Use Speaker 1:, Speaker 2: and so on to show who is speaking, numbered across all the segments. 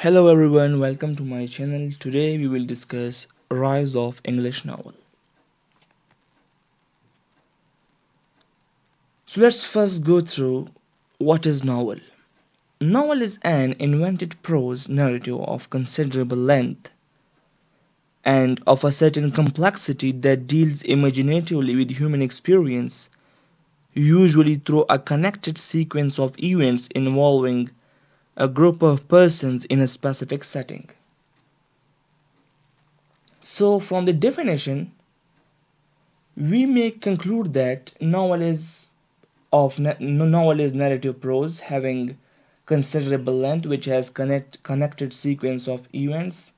Speaker 1: Hello everyone, welcome to my channel. Today we will discuss Rise of English Novel. So let's first go through what is novel. Novel is an invented prose narrative of considerable length and of a certain complexity that deals imaginatively with human experience, usually through a connected sequence of events involving a group of persons in a specific setting. So from the definition, we may conclude that novel is narrative prose having considerable length, which has connected sequence of events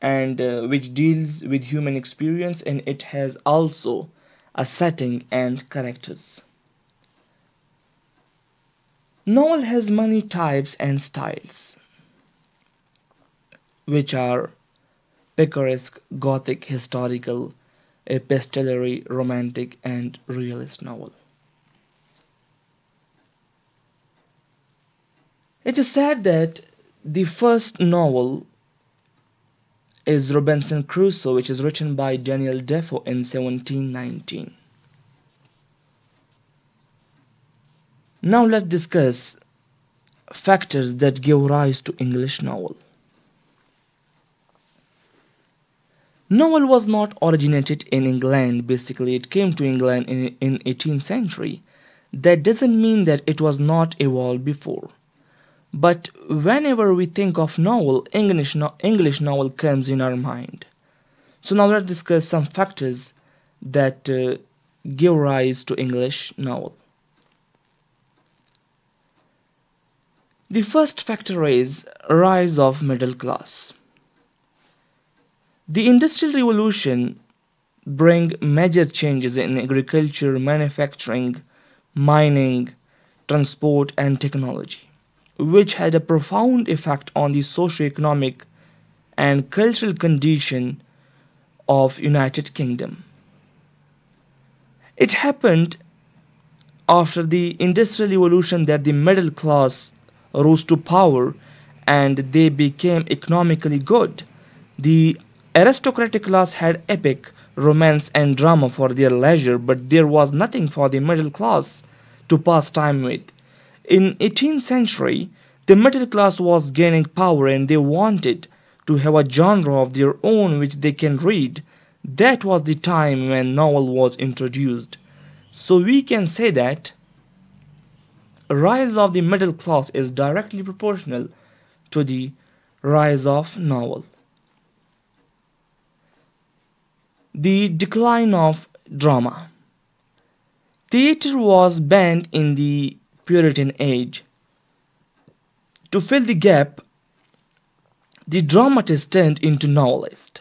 Speaker 1: and which deals with human experience, and it has also a setting and characters. Novel has many types and styles, which are picaresque, gothic, historical, epistolary, romantic, and realist novel. It is said that the first novel is Robinson Crusoe, which is written by Daniel Defoe in 1719. Now let's discuss factors that give rise to English novel. Novel was not originated in England. Basically, it came to England in 18th century. That doesn't mean that it was not evolved before. But whenever we think of novel, English novel comes in our mind. So now let's discuss some factors that give rise to English novel. The first factor is rise of middle class. The Industrial Revolution bring major changes in agriculture, manufacturing, mining, transport and technology, which had a profound effect on the socio-economic and cultural condition of United Kingdom. It happened after the Industrial Revolution that the middle class rose to power and they became economically good. The aristocratic class had epic, romance, and drama for their leisure, but there was nothing for the middle class to pass time with. In 18th century, the middle class was gaining power and they wanted to have a genre of their own which they can read. That was the time when novel was introduced. So we can say that rise of the middle class is directly proportional to the rise of novel. The decline of drama. Theatre was banned in the Puritan age. To fill the gap, the dramatist turned into novelist.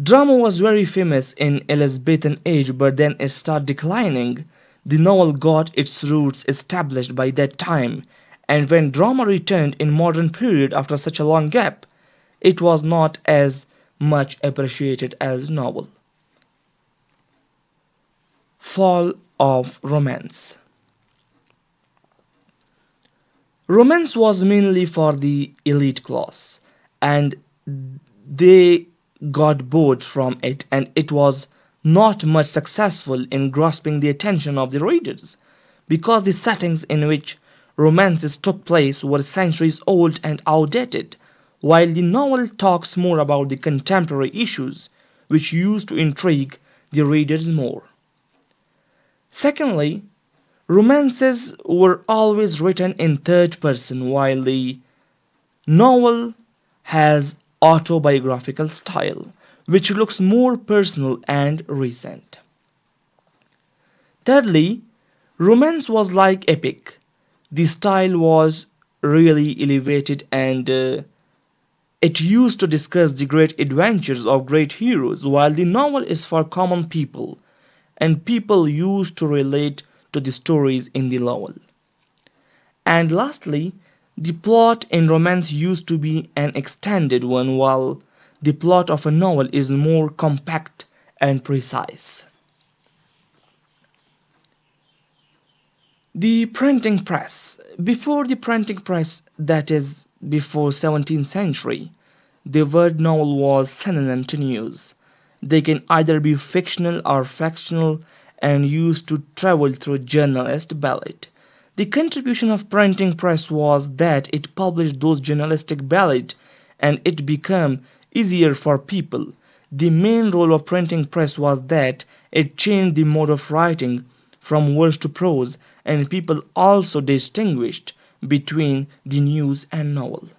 Speaker 1: Drama was very famous in Elizabethan age, but then it started declining. The novel got its roots established by that time, and when drama returned in modern period after such a long gap, it was not as much appreciated as novel. Fall of romance. Romance was mainly for the elite class, and they got bored from it, and it was not much successful in grasping the attention of the readers because the settings in which romances took place were centuries old and outdated, while the novel talks more about the contemporary issues which used to intrigue the readers more. Secondly, romances were always written in third person, while the novel has autobiographical style, which looks more personal and recent. Thirdly, romance was like epic. The style was really elevated and it used to discuss the great adventures of great heroes, while the novel is for common people and people used to relate to the stories in the novel. And lastly, the plot in romance used to be an extended one, while the plot of a novel is more compact and precise. The printing press. Before the printing press, that is before 17th century, the word novel was synonym to news. They can either be fictional or factional and used to travel through journalist ballad. The contribution of printing press was that it published those journalistic ballad and it became easier for people. The main role of printing press was that it changed the mode of writing from verse to prose and people also distinguished between the news and novel.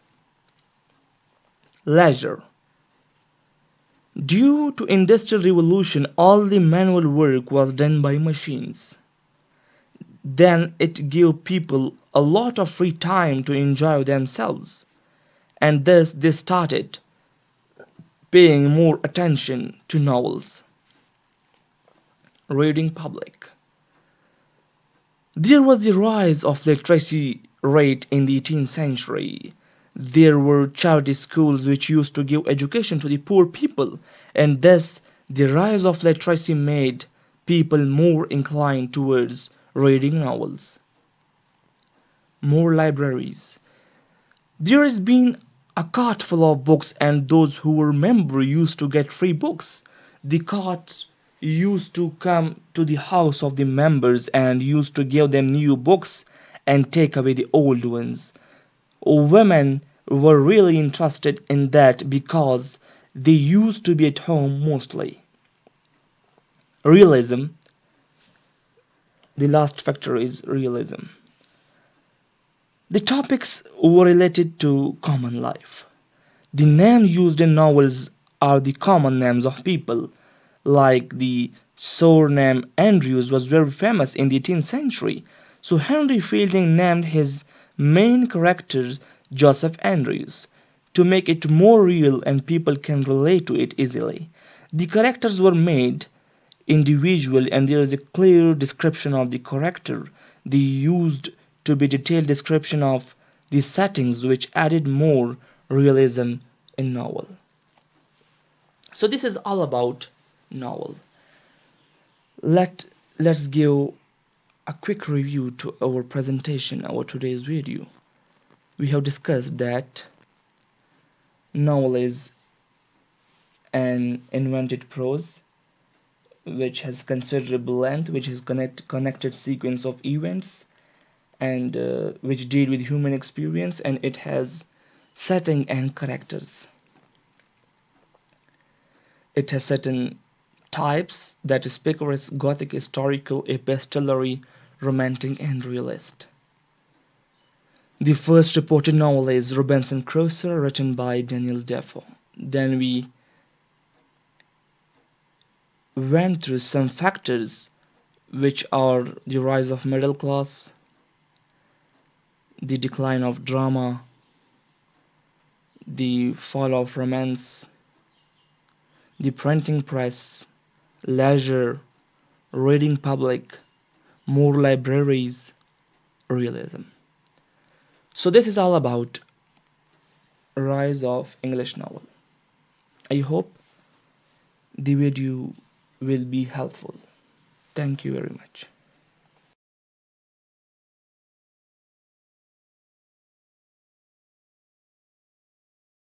Speaker 1: Leisure. Due to industrial revolution all the manual work was done by machines. Then it gave people a lot of free time to enjoy themselves. And thus they started paying more attention to novels. Reading public. There was the rise of literacy rate in the 18th century. There were charity schools which used to give education to the poor people, and thus the rise of literacy made people more inclined towards reading novels. More libraries. There has been a cart full of books, and those who were members used to get free books. The cart used to come to the house of the members and used to give them new books and take away the old ones. Women were really interested in that because they used to be at home mostly. Realism, the last factor is realism. The topics were related to common life. The names used in novels are the common names of people, like the surname Andrews was very famous in the 18th century. So Henry Fielding named his main character Joseph Andrews to make it more real and people can relate to it easily. The characters were made individual and there is a clear description of the character. They used to be detailed description of the settings which added more realism in novel. So this is all about novel. Let's give a quick review to our presentation, our today's video. We have discussed that novel is an invented prose which has considerable length, which is connected sequence of events and which deal with human experience, and it has setting and characters. It has certain types, that is picaresque, gothic, historical, epistolary, romantic, and realist. The first reported novel is Robinson Crusoe, written by Daniel Defoe. Then we went through some factors which are the rise of middle class, the decline of drama, the fall of romance, the printing press, leisure, reading public, more libraries, realism. So this is all about rise of English novel. I hope the video will be helpful. Thank you very much.